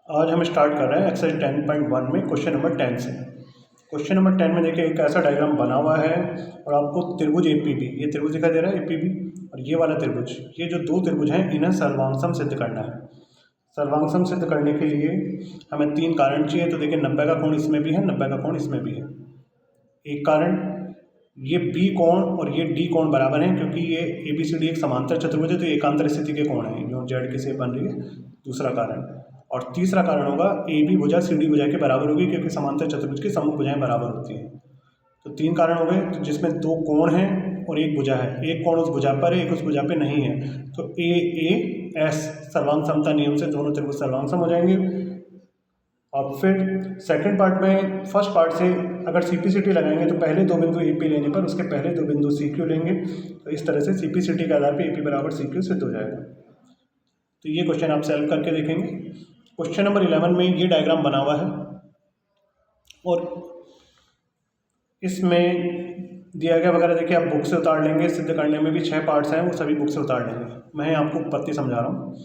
आज हम स्टार्ट कर रहे हैं एक्सरसाइज 10.1 में क्वेश्चन नंबर 10 से। क्वेश्चन नंबर 10 में देखिए एक ऐसा डायग्राम बना हुआ है और आपको त्रिभुज एपीबी, ये त्रिभुज दिखाई दे रहा है एपीबी, और ये वाला त्रिभुज, ये जो दो त्रिभुज हैं इन्हें सर्वांगसम सिद्ध करना है। सर्वांगसम सिद्ध करने के लिए हमें तीन कारण चाहिए। तो देखिए 90 का कोण इसमें भी है, 90 का कोण इसमें भी है। एक कारण, ये बी कोण और ये डी कोण बराबर हैं क्योंकि ये ABCD एक समांतर चतुर्भुज है, तो एकांतर स्थिति के कोण है जो जेड की शेप बन रही है। दूसरा कारण, और तीसरा कारण होगा AB भुजा CD भुजा के बराबर होगी क्योंकि समांतर चतुर्भुज की सम्मुख भुजाएं बराबर होती हैं। तो तीन कारण हो गए, तो जिसमें दो कोण हैं और एक भुजा है। एक कोण उस भुजा पर है, एक उस भुजा पे नहीं है, तो AAS सर्वांग समता नियम से दोनों त्रिभुज सर्वांग सम हो जाएंगे। और फिर सेकंड पार्ट में फर्स्ट पार्ट से अगर CPCT लगाएंगे तो पहले दो बिंदु AP लेने पर उसके पहले दो बिंदु CQ लेंगे, तो इस तरह से CPCT के आधार पर AP बराबर CQ सिद्ध हो जाएगा। तो ये क्वेश्चन आप सॉल्व करके देखेंगे। क्वेश्चन नंबर 11 में ये डायग्राम बना हुआ है और इसमें दिया गया वगैरह देखिए आप बुक से उतार लेंगे। सिद्ध करने में भी 6 पार्ट्स हैं, वो सभी बुक से उतार लेंगे। मैं आपको उत्पत्ति समझा रहा हूँ।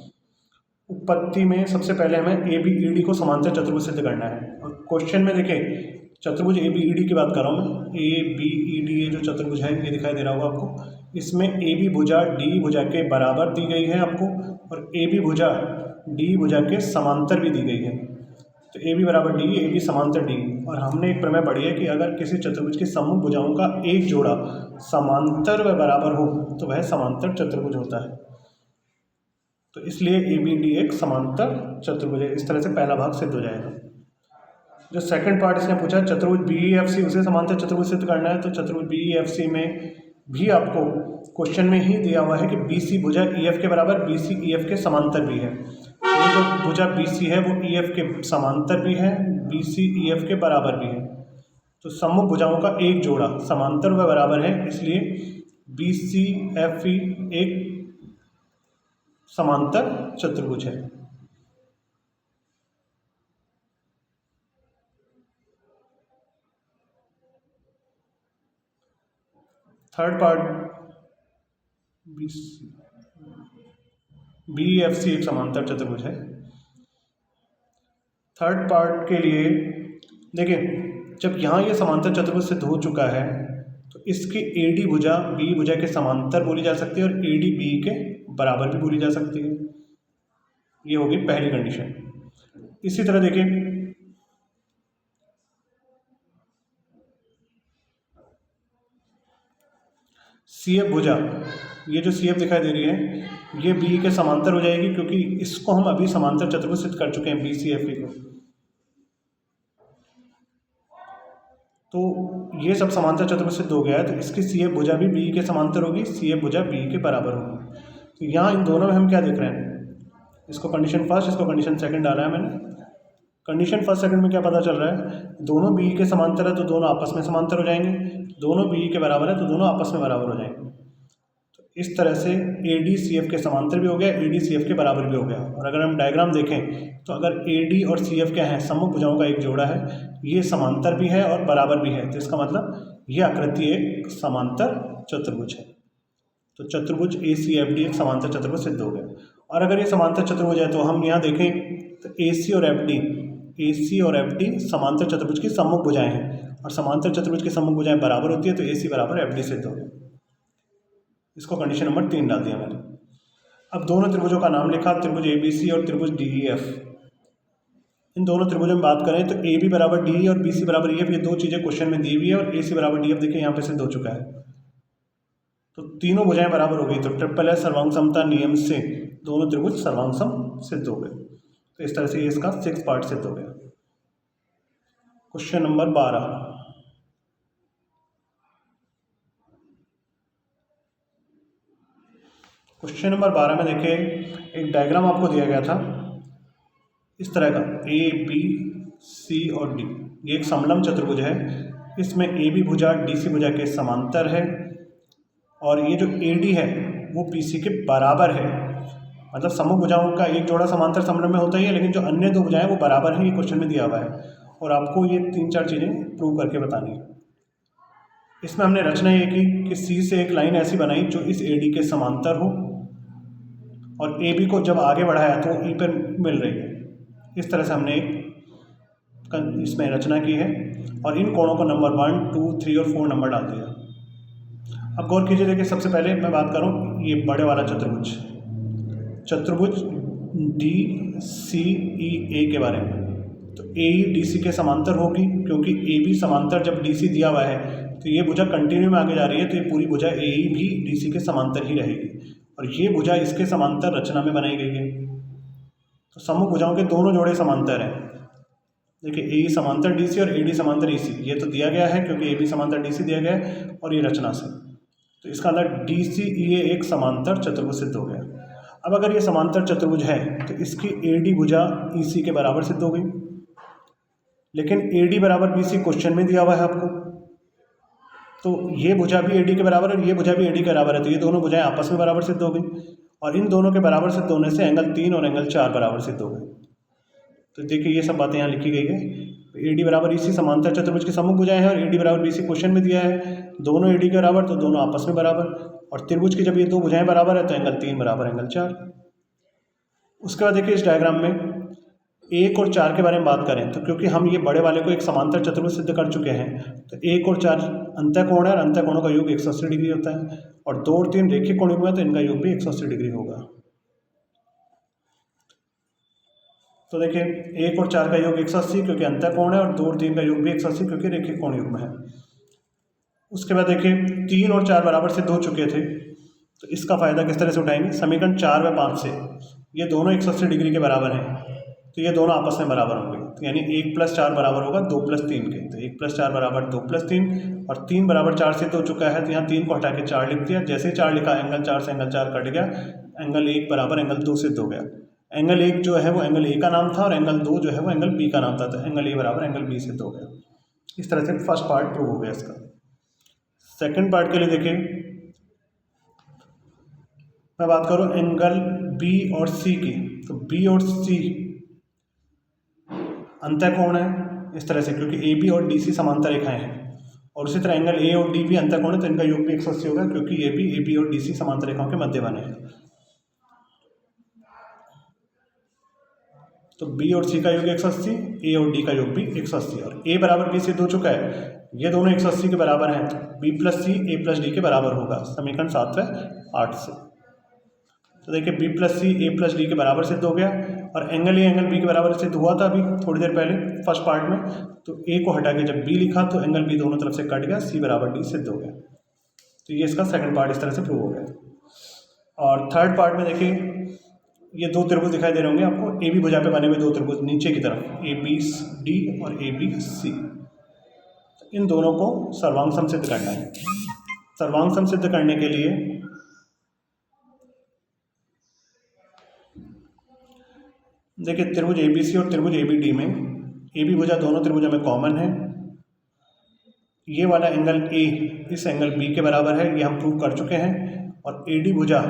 उत्पत्ति में सबसे पहले हमें ABED को समांतर चतुर्भुज सिद्ध करना है। और क्वेश्चन में देखिए चतुर्भुज ABED की बात कर रहा हूँ मैं। ABED ये जो चतुर्भुज है ये दिखाई दे रहा होगा आपको। इसमें AB भुजा D भुजा के बराबर दी गई है आपको, और AB भुजा D भुजा के समांतर भी दी गई है। तो AB बराबर D, AB समांतर D। और हमने एक प्रमेय पढ़ी है कि अगर किसी चतुर्भुज की सम्मुख भुजाओं का एक जोड़ा समांतर व बराबर हो तो वह समांतर चतुर्भुज होता है। तो इसलिए ABD एक समांतर चतुर्भुज है। इस तरह से पहला भाग सिद्ध हो जाएगा। जो सेकंड पार्ट इसने पूछा चतुर्भुज BEFC उसे समांतर चतुर्भुज सिद्ध करना है, तो चतुर्भुज BEFC में भी आपको क्वेश्चन में ही दिया हुआ है कि BC भुजा EF के बराबर, BC EF के समांतर भी है। ये जो भुजा BC है वो EF के समांतर भी है, BC EF के बराबर भी है। तो सम्मुख भुजाओं का एक जोड़ा समांतर व बराबर है, इसलिए BCFE एक समांतर चतुर्भुज है। थर्ड पार्ट BEFC एक समांतर चतुर्भुज है। थर्ड पार्ट के लिए देखिए जब यहाँ ये समांतर चतुर्भुज सिद्ध हो चुका है तो इसकी AD भुजा B भुजा के समांतर बोली जा सकती है और AD B के बराबर भी बोली जा सकती है। ये होगी पहली कंडीशन। इसी तरह देखिए CF भुजा, ये जो CF दिखाई दे रही है ये B के समांतर हो जाएगी क्योंकि इसको हम अभी समांतर चतुर्भुज सिद्ध कर चुके हैं BCFE को। तो ये सब समांतर चतुर्भुज सिद्ध हो गया है, तो इसकी CF भुजा भी B के समांतर होगी, CF भुजा B के बराबर होगी। तो यहाँ इन दोनों में हम क्या देख रहे हैं, इसको कंडीशन फर्स्ट, इसको कंडीशन सेकंड डाला है मैंने। कंडीशन फर्स्ट सेकंड में क्या पता चल रहा है, दोनों B के समांतर है तो दोनों आपस में समांतर हो जाएंगे, दोनों B के बराबर है तो दोनों आपस में बराबर हो जाएंगे। तो इस तरह से AD CF के समांतर भी हो गया, AD CF के बराबर भी हो गया। और अगर हम डायग्राम देखें तो अगर AD और CF क्या है, सम्मुख भुजाओं का एक जोड़ा है, ये समांतर भी है और बराबर भी है, तो इसका मतलब ये आकृति एक समांतर चतुर्भुज है। तो चतुर्भुज ACFD एक समांतर चतुर्भुज सिद्ध हो गया। और अगर ये समांतर चतुर्भुज है तो हम यहाँ देखें तो AC और FD समांतर चतुर्भुज की सम्मुख भुजाएं हैं, और समांतर चतुर्भुज की सम्मुख भुजाएं बराबर होती है, तो AC बराबर FD सिद्ध हो गया। इसको कंडीशन नंबर 3 डाल दिया मैंने। अब दोनों त्रिभुजों का नाम लिखा, त्रिभुज ABC और त्रिभुज DEF। इन दोनों त्रिभुजों में बात करें तो AB बराबर DE और BC बराबर EF, ये दो चीज़ें क्वेश्चन में दी हुई है, और AC बराबर DF देखिए यहाँ पे सिद्ध हो चुका है। तो तीनों भुजाएं बराबर हो गई, तो ट्रिपल S सर्वांग समता नियम से दोनों त्रिभुज सर्वांग सम सिद्ध हो गए। तो इस तरह से ये इसका 6 पार्ट सिद्ध हो गया। क्वेश्चन नंबर 12, क्वेश्चन नंबर 12 में देखिए एक डायग्राम आपको दिया गया था इस तरह का, A B C और D। ये एक समलंब चतुर्भुज है, इसमें AB भुजा DC भुजा के समांतर है, और ये जो AD है वो BC के बराबर है। मतलब सम्मुख भुजाओं का एक जोड़ा समांतर समलंब में होता ही है, लेकिन जो अन्य दो भुजाएं वो बराबर हैं, ये क्वेश्चन में दिया हुआ है। और आपको ये 3-4 चीज़ें प्रूव करके बतानी है। इसमें हमने रचना ये की कि C से एक लाइन ऐसी बनाई जो इस AD के समांतर हो, और AB को जब आगे बढ़ाया तो E पर मिल रही है। इस तरह से हमने इसमें रचना की है और इन कोणों को नंबर 1, 2, 3 और 4 नंबर डाल दिया। अब गौर कीजिए, देखिए सबसे पहले मैं बात करूं ये बड़े वाला चतुर्भुज DCEA के बारे में। तो AE DC के समांतर होगी, क्योंकि AB समांतर जब DC दिया हुआ है तो ये भुजा कंटिन्यू में आगे जा रही है, तो ये पूरी भुजा AE भी DC के समांतर ही रहेगी और ये भुजा इसके समांतर रचना में बनाई गई है। तो समूह भुजाओं के दोनों जोड़े समांतर हैं। देखिए AE समांतर DC और AD समांतर EC, ये तो दिया गया है क्योंकि AB समांतर DC दिया गया है और ये रचना से, तो इसका अंदर DCEA एक समांतर चतुर्भुज सिद्ध हो गया। अब अगर ये समांतर चतुर्भुज है तो इसकी AD भुजा EC के बराबर सिद्ध हो गई, लेकिन AD बराबर BC क्वेश्चन में दिया हुआ है आपको, तो ये भुजा भी AD के बराबर है और ये भुजा भी AD के बराबर है, तो ये दोनों भुजाएं आपस में बराबर सिद्ध हो गई और इन दोनों के बराबर सिद्ध होने से एंगल 3 और एंगल 4 बराबर सिद्ध हो गए। तो देखिए ये सब बातें यहाँ लिखी गई है। AD बराबर EC समांतर चतुर्भुज की समूह भुजाएं हैं और AD बराबर BC क्वेश्चन में दिया है, दोनों AD के बराबर तो दोनों आपस में बराबर, और त्रिभुज की जब ये दो भुजाएं बराबर है तो एंगल 3 बराबर एंगल 4। उसके बाद देखिए इस डायग्राम में 1 और 4 के बारे में बात करें तो क्योंकि हम ये बड़े वाले को एक समांतर चतुर्भुज सिद्ध कर चुके हैं, तो 1 और 4 अंतःकोण है और अंतःकोणों का योग 180 डिग्री होता है, और 2 और 3 रेखिक कोण युग्म है तो इनका योग भी 180 डिग्री होगा। तो देखिए 1 और 4 का योग 180 क्योंकि अंतःकोण है और 2 और 3 का योग भी 180 क्योंकि रेखिक कोण युग्म है। उसके बाद देखिए 3 और 4 बराबर सिद्ध हो चुके थे, तो इसका फायदा किस तरह से उठाएंगे। समीकरण 4 व 5 से ये दोनों 180 डिग्री के बराबर हैं, तो ये दोनों आपस में बराबर होंगे, तो यानी 1 + 4 बराबर होगा 2 + 3 के, तो 1 + 4 बराबर 2 + 3 और 3 बराबर 4 सिद्ध हो चुका है, तो यहाँ 3 को हटा के 4 लिख दिया। जैसे ही 4 लिखा एंगल 4 से एंगल 4 कट गया, एंगल 1 बराबर एंगल 2 सिद्ध हो गया। एंगल 1 जो है वो एंगल A का नाम था और एंगल 2 जो है वो एंगल B का नाम था, तो एंगल A बराबर एंगल B सिद्ध हो गया। इस तरह से फर्स्ट पार्ट प्रूव हो गया इसका। सेकंड पार्ट के लिए देखिए मैं बात करूं एंगल B और C की, तो B और C अंतःकोण है इस तरह से, क्योंकि AB और DC समांतर रेखाएं हैं, और उसी तरह एंगल A और D भी अंतःकोण है, तो इनका योग भी 180 होगा क्योंकि ये भी AB और DC समांतर रेखाओं के मध्य बने हैं। तो B और C का योग 180, A और D का योग भी 180 और A बराबर B सिद्ध हो चुका है, ये दोनों 180 के बराबर हैं, तो B + C A + D के बराबर होगा समीकरण 7 व 8 से। तो देखिए B + C A + D के बराबर सिद्ध हो गया और एंगल A एंगल B के बराबर सिद्ध हुआ था अभी थोड़ी देर पहले फर्स्ट पार्ट में, तो A को हटा के जब B लिखा तो एंगल B दोनों तरफ से कट गया, C बराबर D सिद्ध हो गया। तो ये इसका सेकंड पार्ट इस तरह से प्रूव हो गया। और थर्ड पार्ट में देखिए ये दो त्रिभुज दिखाई दे रहे होंगे आपको, AB भुजा पे बने हुए दो त्रिभुज नीचे की तरफ ABD और ABC, तो इन दोनों को सर्वांग सम सिद्ध करना है। सर्वांग सम सिद्ध करने के लिए देखिए त्रिभुज ABC और त्रिभुज ABD में AB भुजा दोनों त्रिभुजों में कॉमन है, ये वाला एंगल A इस एंगल B के बराबर है, ये हम प्रूव कर चुके हैं, और AD भुजा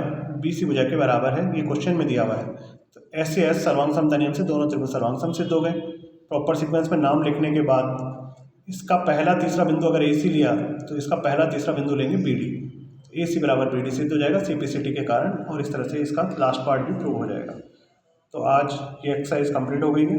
BC भुजा के बराबर है, ये क्वेश्चन में दिया हुआ है। तो ऐसे सर्वांग समता नियम से दोनों त्रिभुज सर्वांग सम सिद्ध हो गए। प्रॉपर सीक्वेंस में नाम लिखने के बाद इसका पहला तीसरा बिंदु अगर AC लिया तो इसका पहला तीसरा बिंदु लेंगे BD, AC बराबर BD सिद्ध हो जाएगा CPCT के कारण, और इस तरह से इसका लास्ट पार्ट भी प्रूव हो जाएगा। तो आज ये एक्सरसाइज कंप्लीट हो गई है।